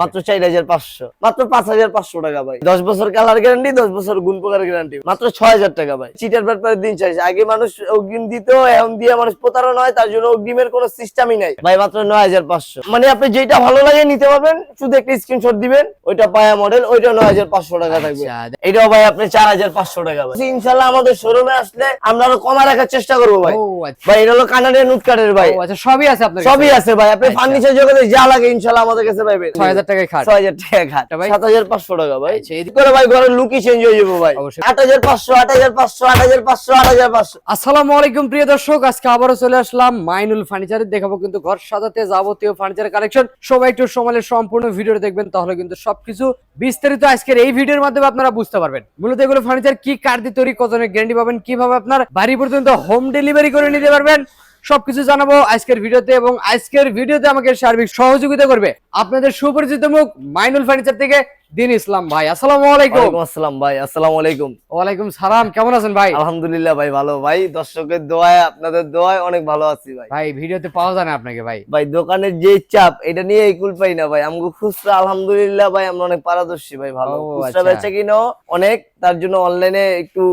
মাত্র 4500, মাত্র 5500 টাকা ভাই। 10 বছর কালার গ্যারান্টি, 10 বছর গুণ পোকার গ্যারান্টি, মাত্র 6000 টাকা ভাই। চিটার ব্যাপারে দিন চাইছে, আগে মানুষ অগ্রিম দিত, এখন দিয়ে মানুষ প্রতারণা হয়, তার জন্য অগ্রিমের কোনো সিস্টেমই নাই ভাই। মাত্র 9500, মানে আপনি যেটা ভালো লাগে নিতে পারবেন, শুধু একটা স্ক্রিনশট দিবেন। ওইটা পায়া মডেল, ওইটা 9500 টাকা থাকবে। এটাও ভাই আপনি 4500 টাকা ভাই। ইনশাআল্লাহ আমাদের শোরুমে আসলে আমরা আরো কমা রাখার চেষ্টা করবো ভাই। ভাই এটা হলো কানাডিয়ান উড কাঠের ভাই। আচ্ছা, সবই আছে আপনার কাছে? সবই আছে ভাই। আপনি ফার্নিচার জগতে যা লাগে ইনশাআল্লাহ আমাদের কাছে পাবেন। 6000 টাকায় খাট, 6000 টাকা খাট ভাই, 7500 টাকা ভাই। আচ্ছা, এদিকে করে ভাই ঘরের লুকই চেঞ্জ হয়ে যাবে ভাই। 8500, 8500, 8500, 8500। আসসালামু আলাইকুম প্রিয় দর্শক, আজকে আবারও চলে আসলাম মাইনুল ফার্নিচারে। দেখাবো কিন্তু ঘর সাজাতে যাবতীয় ফার্নিচার কালেকশন। সবাই একটু সময়ের সম্পূর্ণ ভিডিও দেখবেন, তাহলে কিন্তু সবকিছু বিস্তারিত আজকের এই ভিডিওর মাধ্যমে আপনারা বুঝতে পারবেন। মূলত এগুলো ফার্নিচার কি কাঠ দিয়ে তৈরি, কতদিনের গ্যারান্টি পাবেন, কিভাবে আপনার বাড়ি পর্যন্ত হোম ডেলিভারি করে নিতে পারবেন, সবকিছু জানাবো আজকের ভিডিওতে। এবং আজকের ভিডিওতে আমাকে সার্বিক সহযোগিতা করবে আপনাদের সুপরিচিত মুখ মাইনুল ফার্নিচার থেকে দিন ইসলাম ভাই। আসসালামু আলাইকুম। ওয়ালাইকুম আসসালাম ভাই। আসসালামু আলাইকুম। ওয়ালাইকুম সালাম, কেমন আছেন ভাই? আলহামদুলিল্লাহ ভাই, ভালো ভাই। দর্শকের দোয়ায়, আপনাদের দোয়ায় অনেক ভালো আছি ভাই। ভাই ভিডিওতে পাওয়া যায় না আপনাকে ভাই? ভাই দোকানের যে চাপ, এটা নিয়ে কুল পাই না ভাই। আমগো খুচরা আলহামদুলিল্লাহ ভাই আমরা অনেক পারদর্শী ভাই, ভালো খুচরা বেচা কিনো অনেক, তার জন্য অনলাইনে একটু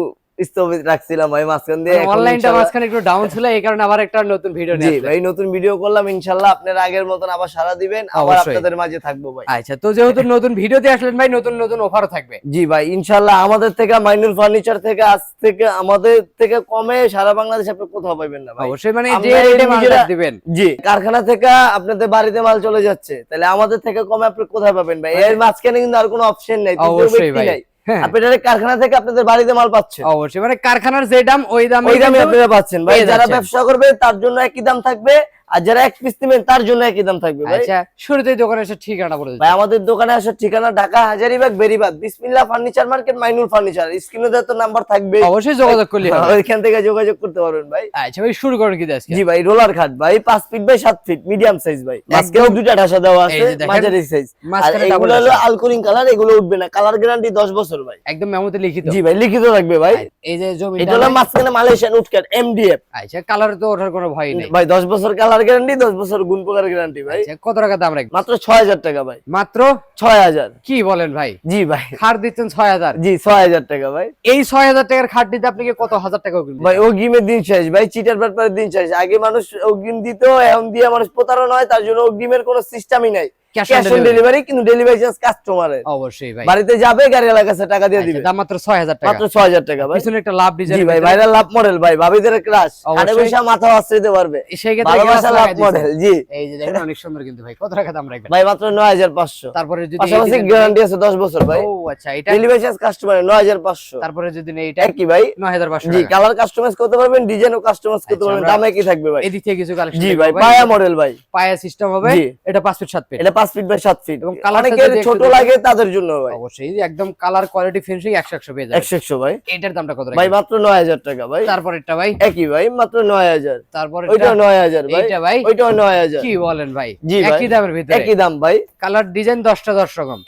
স্থগিত রাখছিলাম ভাই মাঝখান দিয়ে। অনলাইনটা মাঝখানে একটু ডাউন ছিল, এই কারণে আবার একটা নতুন ভিডিও নিয়ে ভাই নতুন ভিডিও করলাম। ইনশাআল্লাহ আপনারা আগের মতন আবার সাড়া দিবেন, আবার আপনাদের মাঝে থাকবো ভাই। আচ্ছা, তো যেহেতু নতুন ভিডিওতে আসলেন ভাই, নতুন নতুন অফারও থাকবে। জি ভাই, ইনশাআল্লাহ আমাদের থেকে মাইনুল ফার্নিচার থেকে আজ থেকে আমাদের থেকে কমে সারা বাংলাদেশে আপনি কোথাও পাবেন না ভাই। অবশ্যই, মানে যে রেটে মাল দিবেন। জি, কারখানা থেকে আপনাদের বাড়িতে মাল চলে যাচ্ছে, তাহলে আমাদের থেকে কমে আপনি কোথায় পাবেন ভাই? এর মাঝখানে কিন্তু আর কোনো অপশন নাই, অবশ্যই ভাই। আপনি ডাইরেক্ট কারখানা থেকে আপনাদের বাড়িতে মাল পাচ্ছেন। অবশ্যই, মানে কারখানার যে দাম ওই দামে আপনারা পাচ্ছেন ভাই। যারা ব্যবসা করবে তার জন্য একই দাম থাকবে, আর যারা এক পিস নেবেন তার জন্য একই দাম থাকবে ভাই। আচ্ছা, শুরুতেই দোকানে এসে ঠিকানা বলে দিন ভাই। আমাদের দোকানে আসার ঠিকানা ঢাকা হাজারীবাগ বেরিবাদ বিসমিল্লাহ ফার্নিচার মার্কেট, মাইনুল ফার্নিচার। স্ক্রিনে দেওয়া তো নাম্বার থাকবে, অবশ্যই যোগাযোগ করলে হবে, ওইখান থেকে যোগাযোগ করতে পারবেন ভাই। আচ্ছা ভাই, শুরু করেন কি আজকে? জি ভাই, রোলার খাট ভাই 5 feet by 7 feet medium size ভাই। মাঝখানে দুটো ঢাসা দেওয়া আছে, মাঝারি সাইজ। আর এগুলো হলো আলকুরিং কালার, এগুলো উঠবে না, কালার গ্যারান্টি 10 বছর ভাই। একদম মেমোতে লিখিত? জি ভাই, লিখিত থাকবে ভাই। এই যে জমি, এটা হলো মাঝখানে মালয়েশিয়ান উড কাট এমডিএফ। আচ্ছা, কালার তো ওঠার কোনো ভয় নেই ভাই। 10 বছর কালার গ্যারান্টি, 10 বছর গুণ পোকার গ্যারান্টি ভাই। আচ্ছা, কত টাকা দাম রাখবেন? মাত্র 6000 টাকা ভাই। মাত্র 6000? কি বলেন ভাই? জি ভাই, খাট দিচ্ছেন 6000? জি 6000 টাকা ভাই। এই 6000 টাকার খাট দিতে আপনাকে কত হাজার টাকা কিনবেন ভাই? অগ্রিমের দিন শেষ ভাই, চিটার ব্যাপারে দিন শেষ। আগে মানুষ অগ্রিম দিত, এখন দিয়ে মানুষ প্রতারণা হয়, তার জন্য অগ্রিমের কোনো সিস্টেমই নাই। ক্যাশ অন ডেলিভারি, কিন্তু ডেলিভারি চার্জ কাস্টমারের। অবশ্যই ভাই, বাড়িতে যাবে, গাড়িওয়ালার কাছে টাকা দিয়ে দিবে। দাম মাত্র 6000 টাকা। মাত্র 6000 টাকা ভাই। পিছনে একটা লাভ ডিজাইন। জি ভাই, ভাইরাল লাভ মডেল ভাই, ভাবিদের ক্রাশ, আরে বৈশা মাথা আশ্রয় দিতে পারবে। সেই ক্ষেত্রে ভালোবাসা লাভ মডেল। জি, এই যে দেখেন অনেক সুন্দর কিন্তু ভাই। কত টাকা দাম রাখবেন ভাই? মাত্র 9500। তারপরে যদি পাশাপাশি গ্যারান্টি আছে 10 বছর ভাই। ও আচ্ছা, এটা ডেলিভারি চার্জ কাস্টমারের 9500। তারপরে যদি নেই এটা কি ভাই? 9500। জি, কালার কাস্টমাইজ করতে পারবেন, ডিজাইনও কাস্টমাইজ করতে পারবেন, দাম একই থাকবে ভাই। এদিক থেকে কিছু কালেকশন। জি ভাই, পায়া মডেল ভাই, পায়া সিস্টেম হবে। এটা 5 ফিট 7 ফিট। এটা 5 ফিট বাই 7 ফিট। এবং কালারটা ছোট লাগে তাদের জন্য ভাই। অবশ্যই একদম কালার কোয়ালিটি ফিনিশিং 100 পেয়ে যাবে। 100 ভাই। এটার দামটা কত ভাই? মাত্র 9000 টাকা ভাই। তারপরটা ভাই? একই ভাই, মাত্র 9000। তারপরে ওইটা 9000 ভাই। এটা ভাই? ওইটাও 9000। কি বলেন ভাই? জি ভাই, একই দামের ভিতরে? একই দাম ভাই। কালার ডিজাইন 10টা 10 রকম।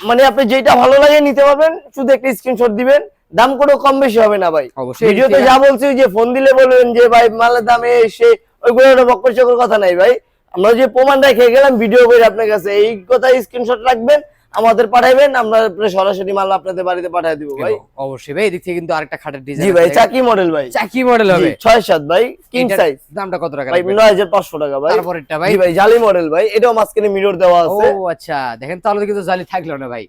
মানে আপনি যেটা ভালো লাগে নিতে পারবেন, শুধু একটা স্ক্রিনশট দিবেন, দাম কোনো কম বেশি হবে না ভাই। অবশ্যই ভিডিওতে যা বলছি যে ফোন দিলে বলবেন যে ভাই মালের দামে এসে ওইগুলো বক্কর চক্কর কথা নাই ভাই। আমরা যে প্রমাণ রেখে গেলাম ভিডিও করে আপনার কাছে, এই কথা স্ক্রিনশট রাখবেন, আমাদের পাঠাবেন, আমরা সরাসরি মাল আপনাদের বাড়িতে পাঠিয়ে দিব ভাই। অবশ্যই ভাই, এদিক থেকে কিন্তু আরেকটা খাটের ডিজাইন। জি ভাই, চাকি মডেল ভাই। চাকি মডেল হবে 6-7 ভাই, কিং সাইজ। দামটা কত টাকা ভাই? 9500 টাকা ভাই। তারপরেরটা ভাই? জি ভাই, জালি মডেল ভাই, এটাও মাঝখানে মিরর দেওয়া আছে। ও আচ্ছা, দেখেন তাহলে কিন্তু জালি থাকলো না ভাই।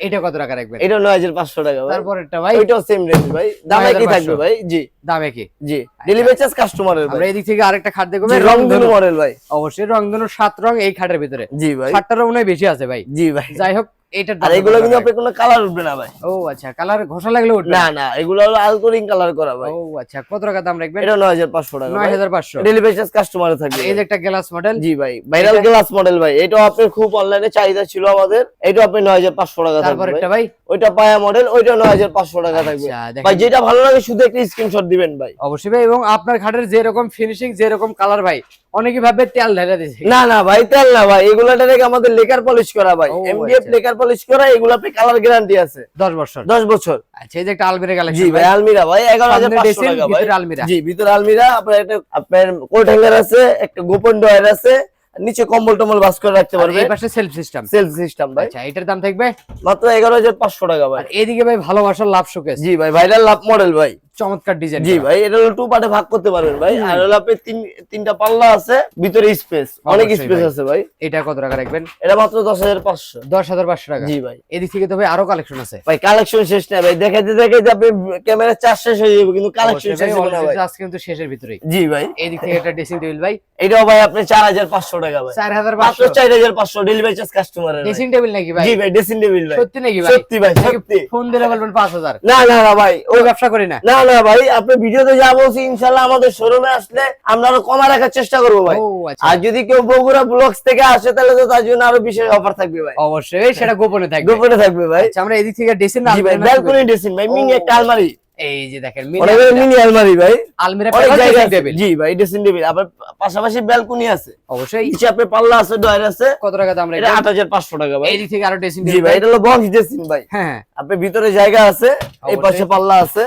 এটা কত টাকা রাখবেন? এটা 9500 টাকা ভাই। তারপরেরটা ভাই? ওইটাও সেম রেঞ্জ ভাই, দাম একই থাকবে ভাই। জি, দাম একই। জি, ডেলিভারি চার্জ কাস্টমারের ভাই। আমরা এদিক থেকে আরেকটা খাট দেখব, রংধনু মডেল ভাই। অবশ্যই রংধনু 7 রং এই খাটের ভিতরে। জি ভাই, 7টারও মনে হয় বেশি আছে ভাই। জি ভাই। যাই হোক, এটার আর এগুলো কিন্তু আপনি কোনো কালার উঠবে না ভাই। ও আচ্ছা, কালার ঘষা লাগলে উঠবে না না, এগুলো হলো আলকোরিং কালার করা ভাই। ও আচ্ছা, কত টাকা দাম রাখবেন? এটা 9500 টাকা। 9500। ডেলিভারি চার্জ কাস্টমারের থাকবে। এই যে একটা গ্লাস মডেল। জি ভাই, ভাইরাল গ্লাস মডেল ভাই, এটাও আপনার খুব অনলাইনে চাহিদা ছিল আমাদের। এটা আপনি 9500 টাকা থাকবে। তারপরেরটা ভাই? ওইটা পায়া মডেল, ওইটা 9500 টাকা থাকবে ভাই। যেটা ভালো লাগে শুধু একটা স্ক্রিনশট দিবেন ভাই। অবশ্যই ভাই, এবং আপনার খাটের যে রকম ফিনিশিং, যে রকম কালার ভাই, অনেকে ভাবে তেল ঢেলে দিয়েছে। না না ভাই, তেল না ভাই, এগুলাটা থেকে আমাদের লেকার পলিশ করা ভাই, এমডিএফ লেকার পলিশ করা। এগুলাতে কালার গ্যারান্টি আছে 10 বছর। 10 বছর। আচ্ছা, এই যে একটা আলমিরা কালেকশন। জি ভাই, আলমিরা ভাই 11500 টাকা ভাই। ভিতরে আলমিরা। জি, ভিতরে আলমিরা। আপনার একটা আপনার কোট হ্যাঙ্গার আছে, একটা গোপন ডয়ার আছে, নিচে কম্বল টম্বল বাস করে রাখতে পারবে। এই পাশে সেলফ সিস্টেম। সেলফ সিস্টেম ভাই। আচ্ছা এটার দাম থাকবে মাত্র 11,500 টাকা ভাই। আর এদিকে ভাই ভালোবাসার লাভ শোকেস। জি ভাই, ভাইরাল লাভ মডেল ভাই, চমৎকার ডিজাইন। জি ভাই, এটা হলো টু পার্টে ভাগ করতে পারবেন ভাই। আর হলো আপনি তিনটা পাল্লা আছে, ভিতরে স্পেস, অনেক অবশ্যই স্পেস ভাই। আছে ভাই। এটা কত টাকা রাখবেন? এটা মাত্র 10,500। 10,500 টাকা। জি ভাই। এদিক থেকে তো ভাই আরো কালেকশন আছে ভাই কালেকশন শেষ না ভাই, দেখাইতে দেখাইতে আপনি ক্যামেরা চার্জ শেষ হয়ে যাবে, কিন্তু কালেকশন শেষ হবে না ভাই। আজকে কিন্তু শেষের ভিতরেই। জি ভাই। এদিক থেকে একটা ড্রেসিং টেবিল ভাই, এটাও ভাই আপনি 4,500 টাকা ভাই। 4,500 4,500 ডেলিভারি চার্জ কাস্টমারের। ড্রেসিং টেবিল নাকি ভাই? জি ভাই, ড্রেসিং টেবিল ভাই। সত্যি নাকি ভাই? সত্যি ভাই, সত্যি। ফোন দিলে বলবেন 5,000। না না না ভাই, ওই ব্যবসা করি না। না না ভাই, আপনি ভিডিওতে যা বলছি ইনশাআল্লাহ আমাদের শোরুমে আসলে আমরা আরো কমা রাখার চেষ্টা করবো ভাই। ও আচ্ছা। আর যদি কেউ বগুড়া ব্লগস থেকে আসে তাহলে তো তার জন্য আরো বিশেষ অফার থাকবে ভাই। অবশ্যই সেটা গোপনে থাকবে। গোপনে থাকবে ভাই। আচ্ছা আমরা এদিক থেকে ড্রেসিং জি ভাই, ব্যালকনি ড্রেসিং ভাই, মিনি একটা আলমারি। এই যে দেখেন অনেক মিনি আলমারি ভাই, আলমিরা অনেক জায়গা ড্রেসিং আছে। টেবিল। জি ভাই, ড্রেসিং টেবিল, আবার পাশাপাশি ব্যালকনি আছে। অবশ্যই। নিচে আপনি পাল্লা আছে, ডয়ার আছে। কত টাকা দাম এটা রাখবেন? 8,500 টাকা ভাই। এদিক থেকে আরো ড্রেসিং জি টেবিল ভাই, এটা হলো বক্স ড্রেসিং ভাই। হ্যাঁ। আপনি ভিতরে জায়গা আছে, এই পাশে পাল্লা আছে,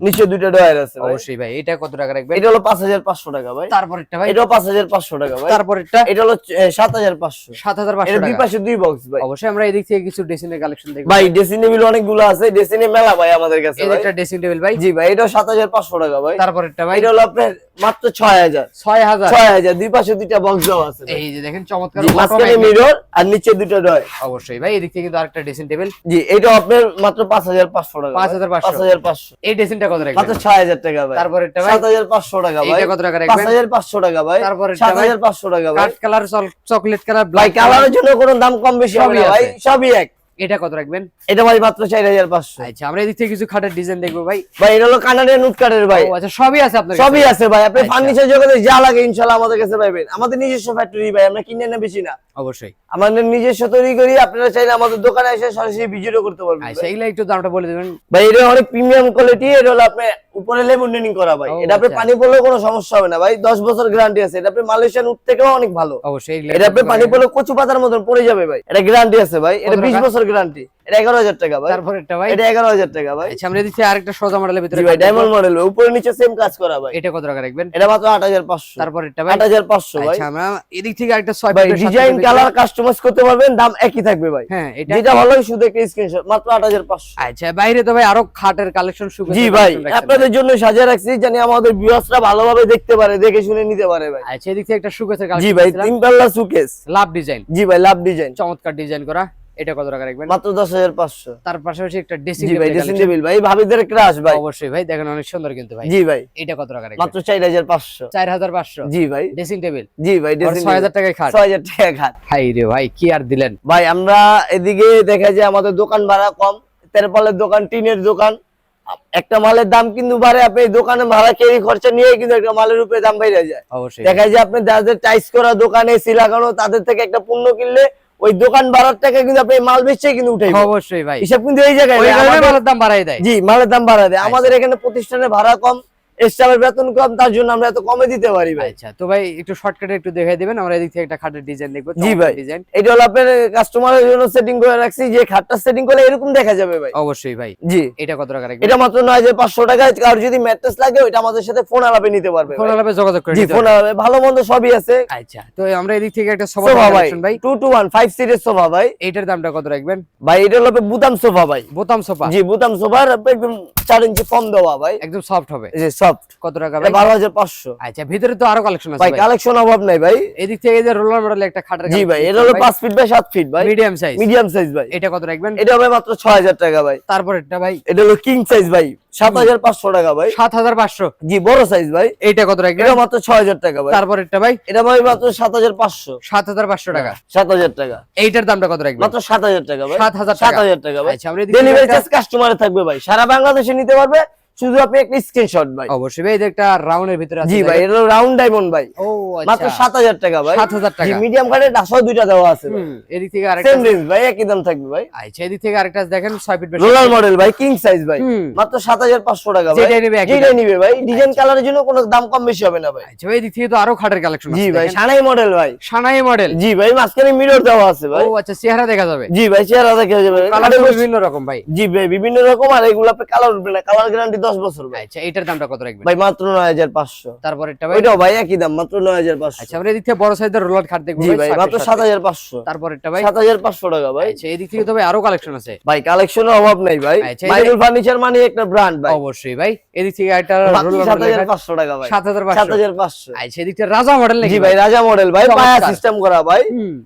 নিচে দুটো ডয়ার আছে ভাই। অবশ্যই ভাই। এটা কত টাকা রাখবেন? এটা হলো 5,500 টাকা ভাই। তারপরেরটা ভাই? এটাও 5,500 টাকা ভাই। তারপরেরটা? এটা হলো 7,500। 7,500 এর দুই টাকা। পাশে দুই বক্স ভাই। অবশ্যই আমরা এদিক থেকে কিছু ড্রেসিং এর কালেকশন দেখব ভাই ড্রেসিং টেবিল অনেকগুলো আছে, ড্রেসিং এর মেলা ভাই আমাদের কাছে এই ভাই। একটা ড্রেসিং টেবিল ভাই। জি ভাই, এটাও 7,500 টাকা ভাই। তারপরেরটা ভাই? এটা হলো আপনার মাত্র 6,000। 6,000। 6,000, দুই পাশে দুইটা বক্স দেওয়া আছে ভাই। এই যে দেখেন চমৎকার জি, মাঝখানে মিরর আর নিচে দুটো ডয়। অবশ্যই ভাই। এদিক থেকে কিন্তু আরেকটা ড্রেসিং টেবিল। জি, এটা আপনার মাত্র 5,500 টাকা। 5,500। 5,500। এই ড্রেসিংটা কত রাখবেন? মাত্র 6,000 টাকা ভাই। তারপরেরটা ভাই? 7,500 টাকা ভাই। এটা কত টাকা রাখবেন? 5,500 টাকা ভাই। তারপরেরটা ভাই? 7,500 টাকা ভাই। কাট কালার, চকলেট কালার, ভাই ব্ল্যাক কালারের জন্য কোনো দাম কম বেশি হবে সবই না ভাই, আছে। সবই এক। এটা কত রাখবেন? এটা ভাই মাত্র 4,500। আচ্ছা আমরা এদিক থেকে কিছু খাটের ডিজাইন দেখবো ভাই। ভাই এটা হলো কানাডিয়ান উড কাঠের ভাই। ও আচ্ছা সবই আছে আপনার সবই কাছে? আছে ভাই, আপনি আচ্ছা। ফার্নিচার জগতে যা লাগে ইনশাআল্লাহ আমাদের কাছে পাবেন। আমাদের নিজস্ব ফ্যাক্টরি ভাই, আমরা কিনে না বেশি না। অবশ্যই। আমাদের নিজস্ব তৈরি করি, আপনারা চাইলে আমাদের দোকানে এসে সরাসরি ভিজিটও করতে পারবেন আচ্ছা ভাই। এগুলা একটু দামটা বলে দিবেন। ভাই এটা অনেক প্রিমিয়াম কোয়ালিটি, এটা হলো আপনি উপরে লেমনেটিং করা ভাই। ও এটা আপনি আচ্ছা। পানি পড়লেও কোনো সমস্যা হবে না ভাই, 10 বছর গ্যারান্টি আছে। এটা আপনি মালয়েশিয়ান উড থেকেও অনেক ভালো। অবশ্যই এগুলা এটা আপনি পানি পড়লে কচু পাতার মতন পড়ে যাবে ভাই, এটা গ্যারান্টি আছে ভাই। এটা কত 20 টাকা? বছর গ্যারান্টি। এটা 11,000 টাকা ভাই। তারপরেরটা ভাই? এটা 11,000 টাকা ভাই। আচ্ছা আমরা এদিক থেকে আরেকটা সোজা মডেলের ভিতরে জি ভাই, খাট ডায়মন্ড দেখবো। মডেল, উপরে নিচে সেম কাজ করা ভাই। এটা কত টাকা রাখবেন? এটা মাত্র 8,500। তারপরেরটা ভাই? 8,500 ভাই। আচ্ছা আমরা এদিক থেকে আরেকটা 6 ভাই ফিটের ডিজাইন কালার কাস্টমাইজ করতে পারবেন, দাম একই থাকবে ভাই। হ্যাঁ এটা যেটা ভালো লাগে শুধু একটা স্ক্রিনশট, মাত্র 8,500। আচ্ছা বাইরে তো ভাই আরো খাটের কালেকশন শুরু জি ভাই, আপনাদের জন্য সাজিয়ে রাখছি জানি আমাদের ভিউয়ার্সরা ভালোভাবে দেখতে পারে, দেখে শুনে নিতে পারে ভাই। আচ্ছা এদিক থেকে একটা সুকেসের জি কালেকশন ভাই, তিন পাল্লা সুকেস। লাভ ডিজাইন। জি ভাই, লাভ ডিজাইন, চমৎকার ডিজাইন করা। এটা কত টাকা রাখবেন? মাত্র 10,500। তার পাশাপাশি একটা ড্রেসিং জি ভাই, ড্রেসিং টেবিল ভাই, ভাবিদের ক্রাশ ভাই। অবশ্যই ভাই দেখেন অনেক সুন্দর কিন্তু ভাই। জি ভাই, এটা কত টাকা রাখবেন? মাত্র 4,500। 4,500। জি ভাই। Dressing table. জি ভাই, ড্রেসিং 6,000 টাকায় খাট। 6,000 টাকা খাট। হাই রে ভাই কি আর দিলেন ভাই আমরা এদিকে দেখা যায় আমাদের দোকান ভাড়া কম, তেরপালের দোকান, টিনের দোকান, একটা মালের দাম কিন্তু বাড়ে, আপনি দোকানে ভাড়া কেরি খরচা নিয়ে কিন্তু একটা মালের উপরে দাম বেড়ে যায়। অবশ্যই দেখা যায় আপনি যাদের টাইস করা দোকানে এসি লাগানো তাদের থেকে একটা পণ্য কিনলে ওই দোকান ভাড়ার টাকা কিন্তু আপনি মাল বেচে কিন্তু উঠাই। অবশ্যই ভাই হিসাব কিন্তু এই জায়গায় ওই ভাই, কারণে আমাদের- মালের দাম বাড়াই দেয়। জি মালের দাম বাড়া দেয়। আমাদের এখানে প্রতিষ্ঠানে ভাড়া কম, স্টাফের বেতন কম, তার জন্য আমরা এত কমে দিতে পারি ভাই। আচ্ছা তো ভাই একটু শর্টকাটে একটু দেখাই দিবেন, আমরা এদিক থেকে একটা খাটের ডিজাইন দেখবো। জি ভাই, ডিজাইন এটা হলো আপনার কাস্টমারের জন্য সেটিং করে রাখছি, যে খাটটা সেটিং করলে এরকম দেখা যাবে ভাই। অবশ্যই ভাই। জি, এটা কত টাকা রাখবেন? এটা মাত্র 9,500 টাকায়। আর যদি ম্যাট্রেস লাগে ওইটা আমাদের সাথে ফোন আলাপে নিতে পারবে ফোন ভাই। আলাপে যোগাযোগ করে জি, নিতে ফোন পারবেন। আলাপে ভালো মন্দ সবই আছে। আচ্ছা তো আমরা এদিক থেকে একটা সোফা সোফা ভাই, কালেকশন ভাই। 221 5 সিটের সোফা ভাই। এইটার দামটা কত রাখবেন? ভাই এটা হলো বুতাম সোফা ভাই। বোতাম সোফা। জি, বুতাম সোফার একদম 4 ইঞ্চি ফর্ম দেওয়া ভাই, একদম সফট হবে। এই যে সফট। কত টাকা এটা ভাই? 12,500। আচ্ছা ভিতরে তো আরো কালেকশন আছে ভাই ভাই। কালেকশন অভাব নাই ভাই। এদিক থেকে এই যে রোলার মডেল একটা খাটের জি ভাই, এটা হলো 5 ফিট বাই 7 ফিট ভাই, মিডিয়াম সাইজ। মিডিয়াম সাইজ ভাই। এটা কত রাখবেন? এটা ভাই মাত্র 6,000 টাকা ভাই। তারপর এটা ভাই এটা হলো কিং সাইজ ভাই, 7,500 টাকা ভাই। 7,500। জি, বড় সাইজ ভাই। এইটা কত রাখবেন? এটা মাত্র 6,000 টাকা ভাই। তারপর এটা ভাই এটা ভাই মাত্র 7,500। 7,500 টাকা। 7,000 টাকা। এইটার দামটা কত রাখবেন? মাত্র 7,000 টাকা ভাই। 7,000 টাকা। 7,000 টাকা ভাই। আচ্ছা আমরা এদিক থেকে ডেলিভারি একটা- চার্জ কাস্টমারে থাকবে ভাই, সারা বাংলাদেশে নিতে পারবে, শুধু আপনি একটা স্ক্রিনশট ভাই। অবশ্যই ভাই, এই যে একটা রাউন্ডের ভিতরে আছে। জি ভাই, এটা হলো রাউন্ড ডায়মন্ড ভাই, ও মাত্র আচ্ছা 7,000 টাকা ভাই। 7,000 টাকা। জি, মিডিয়াম কার্ডের ডাসাও দুইটা দেওয়া আছে ভাই। এদিক থেকে আরেকটা সেম রেঞ্জ ভাই, একই দাম থাকবে ভাই। আচ্ছা এদিক থেকে আরেকটা দেখেন 6 ফিট বেশি। রোলার মডেল ভাই, কিং সাইজ ভাই, হুম। মাত্র 7,500 টাকা ভাই। যেটাই নেবে একই যেটাই দাম। নিবে ভাই, ডিজাইন কালারের জন্য কোনো দাম কম বেশি হবে না ভাই। আচ্ছা ভাই এদিক থেকে তো আরো খাটের কালেকশন আছে। জি ভাই, দেখেন। সানাই মডেল ভাই। সানাই মডেল। জি ভাই, মাঝখানে মিরর দেওয়া আছে ভাই। ও আচ্ছা চেহারা দেখা যাবে। জি ভাই, চেহারা দেখা যাবে। কালার বিভিন্ন রকম ভাই। জি ভাই, বিভিন্ন রকম, আর এগুলো আপনি কালার উঠবে না, কালার গ্যারান্টি 10 বছর ভাই। আচ্ছা এটার দামটা কত রাখবেন ভাই মাত্র 9500। তারপর এটা ভাই ওইটাও ভাই একই দাম, মাত্র 9500। আচ্ছা আমরা এদিক থেকে বড় সাইজের রোলার খাট দেখবো জি ভাই মাত্র 7500। তারপর এটা ভাই 7500 টাকা ভাই। আচ্ছা এদিক থেকে তো ভাই আরো কালেকশন আছে ভাই কালেকশনের অভাব নাই ভাই। আচ্ছা, মাইনুল ফার্নিচার মানে একটা ব্র্যান্ড ভাই। অবশ্যই ভাই এদিক থেকে একটা মাত্র রোলার 7500 টাকা ভাই। 7500 7500। আচ্ছা এদিক থেকে রাজা মডেল নাকি জি ভাই রাজা মডেল ভাই, চমৎকার। পায়া সিস্টেম করা ভাই।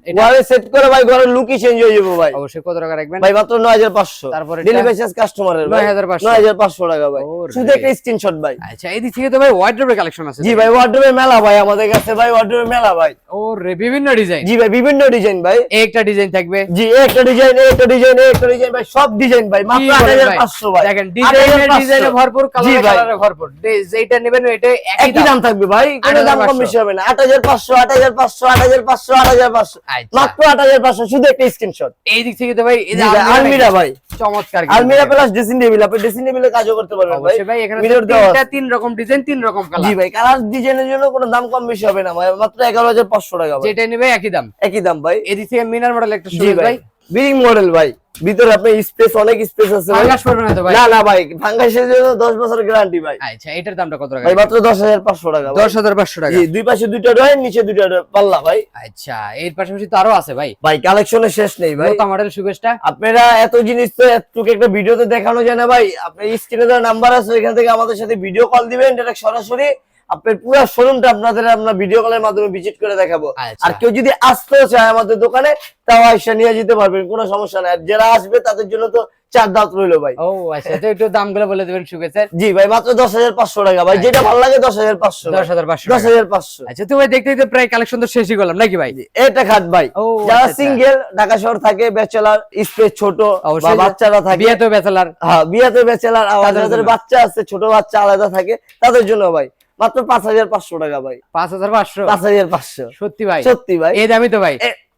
এটা ঘরে সেট করে ভাই, ঘরের লুকই চেঞ্জ হয়ে যাবে ভাই। অবশ্যই কত টাকা রাখবেন ভাই মাত্র 9500। তারপর এটা? ডেলিভারি চার্জ কাস্টমারের ভাই 9500 9500 টাকা ভাই। ওরে। শুধু একটা স্ক্রিনশট ভাই। আচ্ছা এদিক থেকে তো ভাই ওয়ার্ড্রোবের কালেকশন আছে জি ভাই ওয়ার্ডরোবের মেলা ভাই আমাদের কাছে ভাই, ওয়ার্ডরোবের মেলা ভাই। ওরে বিভিন্ন ডিজাইন জি ভাই বিভিন্ন ডিজাইন ভাই। একটা ডিজাইন থাকবে জি একটা ডিজাইন একটা ডিজাইন একটা ডিজাইন ভাই, সব ডিজাইন ভাই মাত্র কি বলেন ভাই? 8500 ভাই। দেখেন ডিজাইনে 8500 ডিজাইনে ভরপুর, জি কালারে ভাই। কালারে ভরপুর। যেটা নেবেন এটা একই দাম থাকবে ভাই, কোনো দাম কম 8500 বেশি হবে না। 8500 8500 8500 8500 আচ্ছা। মাত্র 8500, শুধু একটা স্ক্রিনশট। এই দিক থেকে তো ভাই এই যে জি ভাই, আলমিরা ভাই। চমৎকার কিন্তু আলমিরা দেখেন। প্লাস ড্রেসিং টেবিল, আপনি ড্রেসিং টেবিলে কাজও করতে পারবেন ভাই। অবশ্যই ভাই এখানে মিরর দেওয়া আছে। তিন রকম ডিজাইন, তিন রকম জি কালার। ভাই কালার ডিজাইনের জন্য কোনো দাম কম বেশি হবে না ভাই, মাত্র 11500 টাকা ভাই। যেটা নেবে একই দাম। একই দাম ভাই। এদিক থেকে মিনার মডেল একটা জি শুরু ভাই ভাই। বিরিং মডেল ভাই, ভিতরে আপনি স্পেস, অনেক স্পেস আছে ভাই। ফাঙ্গাস পড়বে না তো ভাই? না না ভাই, ফাঙ্গাসের জন্য 10 বছরের গ্যারান্টি ভাই। আচ্ছা এটার দামটা কত টাকা? ভাই মাত্র 10500 টাকা ভাই। 10500 টাকা। জি দুই পাশে দুইটা ড্রয়ার, নিচে দুইটা পাল্লা ভাই। আচ্ছা এর পাশাপাশি তো আরো আছে ভাই। ভাই কালেকশনের শেষ নেই ভাই। মোটা মডেল সুবেশটা। আপনারা এত জিনিস তো এতটুকু একটা ভিডিওতে দেখানো যায় না ভাই। আপনার স্ক্রিনে দেওয়া নাম্বার আছে, এখান থেকে আমাদের সাথে ভিডিও কল দিবেন, ডাইরেক্ট সরাসরি আপনার পুরো শোরুমটা আমরা ভিডিও কলের মাধ্যমে ভিজিট করে দেখাবো। আচ্ছা। আর কেউ যদি আসতেও চায় আমাদের দোকানে, তাও আইসা নিয়ে যেতে পারবেন, কোনো সমস্যা নাই। আর যারা আসবে তাদের জন্য তো 4 দাঁত রইলো ভাই। ও আচ্ছা তো একটু দামগুলো বলে দিবেন সুবেশের। জি ভাই মাত্র 10500 টাকা ভাই, যেটা ভালো লাগে 10500। 10500 টাকা। 10500। আচ্ছা তো ভাই দেখতে দেখতে প্রায় কালেকশন তো শেষই করলাম নাকি ভাই? এটা খাট ভাই, ও, যারা আচ্ছা, সিঙ্গেল ঢাকা শহর থাকে, ব্যাচেলার, স্পেস ছোট বা অবশ্যই বাচ্চারা থাকে, বিয়ে তো ব্যাচেলার। হ্যাঁ বিয়াতে ব্যাচেলার, আর তাদের যাদের জন্য। বাচ্চা আছে, ছোট বাচ্চা আলাদা থাকে, তাদের জন্য ভাই মাত্র 5500 টাকা ভাই। 5500। 5500 সত্যি ভাই? সত্যি ভাই, এই দামই তো ভাই।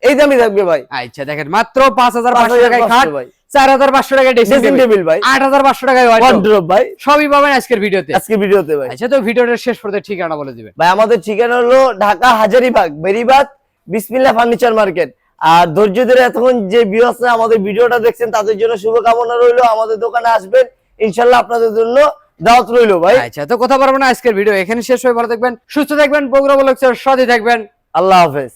এই দামই থাকবে ভাই। আচ্ছা দেখেন মাত্র 5500 টাকায় খাট, 5500 ভাই। 4500 টাকায় ড্রেসিং ড্রেসিং টেবিল, টেবিল ভাই, 8500 টাকায় ওয়ার্ড্রোব। ওয়ার্ড্রোব ভাই, সবই পাবেন আজকের ভিডিওতে। আজকে ভিডিওতে ভাই। আচ্ছা তো ভিডিওটার শেষ পর্যন্ত ঠিকানা বলে দিবেন। ভাই আমাদের ঠিকানা হলো ঢাকা হাজারীবাগ বেরিবাদ বিসমিল্লাহ ফার্নিচার মার্কেট। আর ধৈর্য ধরে এতক্ষণ যে ভিউয়ার্সরা আমাদের ভিডিওটা দেখছেন, তাদের জন্য শুভকামনা রইলো। আমাদের দোকানে আসবেন, ইনশাআল্লাহ আপনাদের জন্য দাওয়াত রইলো ভাই। আচ্ছা তো কথা বলবো না, আজকের ভিডিও এখানে শেষ হয়ে, ভালো থাকবেন, সুস্থ থাকবেন, বগুড়া ব্লগসের সাথে থাকবেন। আল্লাহ হাফেজ।